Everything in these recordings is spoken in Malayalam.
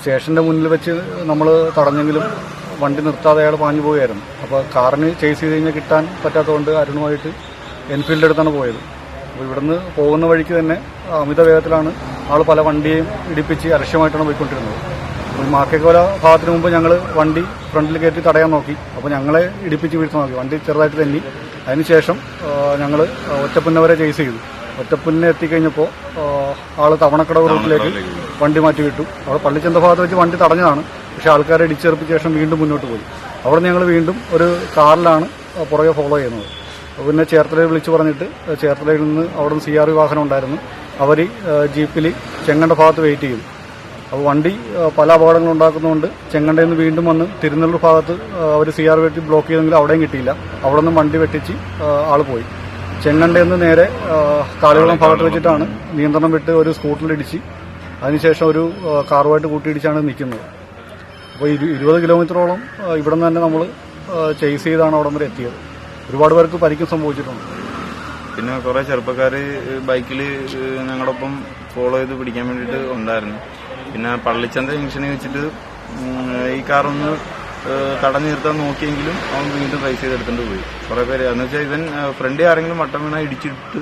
സ്റ്റേഷന്റെ മുന്നിൽ വെച്ച് നമ്മൾ തടഞ്ഞെങ്കിലും വണ്ടി നിർത്താതെ അയാൾ പാഞ്ഞു പോവുകയായിരുന്നു. അപ്പോൾ കാറിന് ചേസ് ചെയ്ത് കഴിഞ്ഞാൽ കിട്ടാൻ പറ്റാത്തതുകൊണ്ട് അരുണുമായിട്ട് എൻഫീൽഡ് എടുത്താണ് പോയത്. അപ്പോൾ ഇവിടുന്ന് പോകുന്ന വഴിക്ക് തന്നെ അമിത വേഗത്തിലാണ് ആൾ പല വണ്ടിയെയും ഇടിപ്പിച്ച് അലക്ഷ്യമായിട്ടാണ് പോയിക്കൊണ്ടിരുന്നത്. അപ്പോൾ മാക്കേക്കോല ഭാഗത്തിന് മുമ്പ് ഞങ്ങൾ വണ്ടി ഫ്രണ്ടിൽ കയറ്റി തടയാൻ നോക്കി. അപ്പോൾ ഞങ്ങളെ ഇടിപ്പിച്ച് വീഴ്ത്താൻ നോക്കി. വണ്ടി ചെറുതായിട്ട് തെന്നി. അതിനുശേഷം ഞങ്ങൾ ഒറ്റപ്പുന്ന വരെ ചേസ് ചെയ്തു. ഒറ്റപ്പുന്നെ എത്തിക്കഴിഞ്ഞപ്പോൾ ആൾ തവണക്കടവ് റൂട്ടിലേക്ക് വണ്ടി മാറ്റി വിട്ടു. അവിടെ പള്ളിച്ചന്ത ഭാഗത്ത് വെച്ച് വണ്ടി തടഞ്ഞതാണ്. പക്ഷേ ആൾക്കാരെ ഇടിച്ചെറുപ്പിച്ച ശേഷം വീണ്ടും മുന്നോട്ട് പോയി. അവിടെ ഞങ്ങൾ വീണ്ടും ഒരു കാറിലാണ് പുറകെ ഫോളോ ചെയ്യുന്നത്. പിന്നെ ചേർത്തലയിൽ വിളിച്ചു പറഞ്ഞിട്ട് ചേർത്തലയിൽ നിന്ന് അവിടെ നിന്ന് CRV വാഹനം ഉണ്ടായിരുന്നു. അവർ ജീപ്പിൽ ചെങ്ങണ്ട ഭാഗത്ത് വെയിറ്റ് ചെയ്തു. അപ്പോൾ വണ്ടി പല അപകടങ്ങളും ഉണ്ടാക്കുന്നതുകൊണ്ട് ചെങ്ങണ്ടയിൽ നിന്ന് വീണ്ടും വന്ന് തിരുനെല്ലൂർ ഭാഗത്ത് അവർ CRV വെട്ടി ബ്ലോക്ക് ചെയ്തെങ്കിലും അവിടെയും കിട്ടിയില്ല. അവിടെ നിന്നും വണ്ടി വെട്ടിച്ച് ആൾ പോയി. ചെങ്ങണ്ടയിൽ നിന്ന് നേരെ കാളികുളം ഭാഗത്ത് വെച്ചിട്ടാണ് നിയന്ത്രണം വിട്ട് ഒരു സ്കൂട്ടറിലിടിച്ച് അതിനുശേഷം ഒരു കാറുമായിട്ട് കൂട്ടിയിടിച്ചാണ് നിൽക്കുന്നത്. അപ്പോൾ 20 കിലോമീറ്ററോളം ഇവിടെ നിന്ന് തന്നെ നമ്മൾ ചേസ് ചെയ്താണ് അവിടം വരെ എത്തിയത്. ഒരുപാട് പേർക്ക് പരിക്കും സംഭവിച്ചിട്ടുണ്ട്. പിന്നെ കുറേ ചെറുപ്പക്കാർ ബൈക്കിൽ ഞങ്ങളൊപ്പം ഫോളോ ചെയ്ത് പിടിക്കാൻ വേണ്ടിയിട്ട് ഉണ്ടായിരുന്നു. പിന്നെ പള്ളിച്ചന്ത ജംഗ്ഷനിൽ വെച്ചിട്ട് ഈ കാറൊന്ന് തടഞ്ഞു നിർത്താൻ നോക്കിയെങ്കിലും അവൻ വീണ്ടും റൈസ് ചെയ്തെടുത്തുകൊണ്ട് പോയി. കുറേ പേര് എന്ന് വെച്ചാൽ ഇവൻ ഫ്രണ്ട് ആരെങ്കിലും വട്ടം വീണ ഇടിച്ചിട്ട്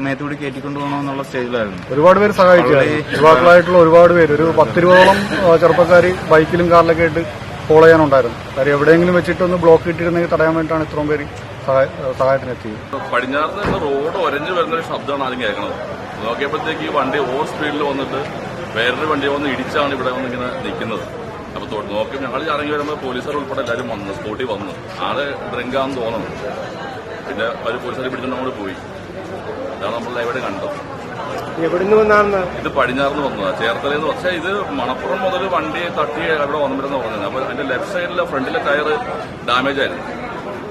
മേത്തൂടി കയറ്റിക്കൊണ്ടു പോകണമെന്നുള്ള സ്റ്റേജിലായിരുന്നു. ഒരുപാട് പേര് സഹായിച്ചു. യുവാക്കളായിട്ടുള്ള ഒരുപാട് പേര്, ഒരു 10-20ഓളം ചെറുപ്പക്കാർ ബൈക്കിലും കാറിലൊക്കെ ആയിട്ട് ഫോളോ ചെയ്യാനുണ്ടായിരുന്നു. കാര്യം എവിടെയെങ്കിലും വെച്ചിട്ടൊന്ന് ബ്ലോക്ക് ഇട്ടിരുന്നെങ്കിൽ തടയാൻ വേണ്ടിയിട്ടാണ് ഇത്രയും പേര് സഹായത്തിനെത്തിയത്. പടിഞ്ഞാറ് റോഡ് ഒരഞ്ഞു വരുന്നൊരു ശബ്ദമാണ് ആദ്യം കേൾക്കുന്നത്. നോക്കിയപ്പോഴത്തേക്ക് ഈ വണ്ടി ഓവർ സ്പീഡിൽ വന്നിട്ട് വേറൊരു വണ്ടി വന്ന് ഇടിച്ചാണ് ഇവിടെ വന്നിങ്ങനെ നിൽക്കുന്നത്. അപ്പൊ നോക്കി ഞങ്ങൾ ഇറങ്ങി വരുമ്പോൾ പോലീസുകാർ ഉൾപ്പെടെ എല്ലാവരും വന്നു, സ്പോട്ടിൽ വന്നു. ആള് ഡ്രിങ്കാന്ന് തോന്നുന്നു. പിന്നെ ഒരു പോലീസുകാരെ പിടിച്ചിട്ട് നമ്മൾ പോയി. ഇതാണ് നമ്മൾ ഇവിടെ കണ്ടത്. ഇത് പടിഞ്ഞാറിന്ന് വന്നതാണ്, ചേർത്തലയിൽ നിന്ന്. പക്ഷേ ഇത് മണപ്പുറം മുതൽ വണ്ടി തട്ടി ഇവിടെ വന്നിരുന്ന പറഞ്ഞത്. അപ്പൊ അതിന്റെ ലെഫ്റ്റ് സൈഡിലെ ഫ്രണ്ടിലെ ടയർ ഡാമേജ് ആയിരുന്നു.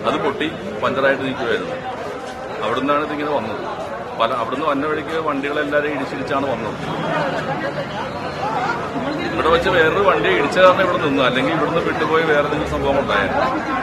അത് പൊട്ടി പഞ്ചറായിട്ട് നിൽക്കുമായിരുന്നു. അവിടുന്നാണ് ഇതിങ്ങനെ വന്നത്. അവിടുന്ന് വന്ന വഴിക്ക് വണ്ടികളെല്ലാവരും ഇടിച്ചിടിച്ചാണ് വന്നത്. ഇവിടെ വെച്ച് വേറൊരു വണ്ടി ഇടിച്ച കാരണം ഇവിടെ നിന്നു, അല്ലെങ്കിൽ ഇവിടുന്ന് വിട്ടുപോയി വേറെ എന്തെങ്കിലും സംഭവം ഉണ്ടായിരുന്നു.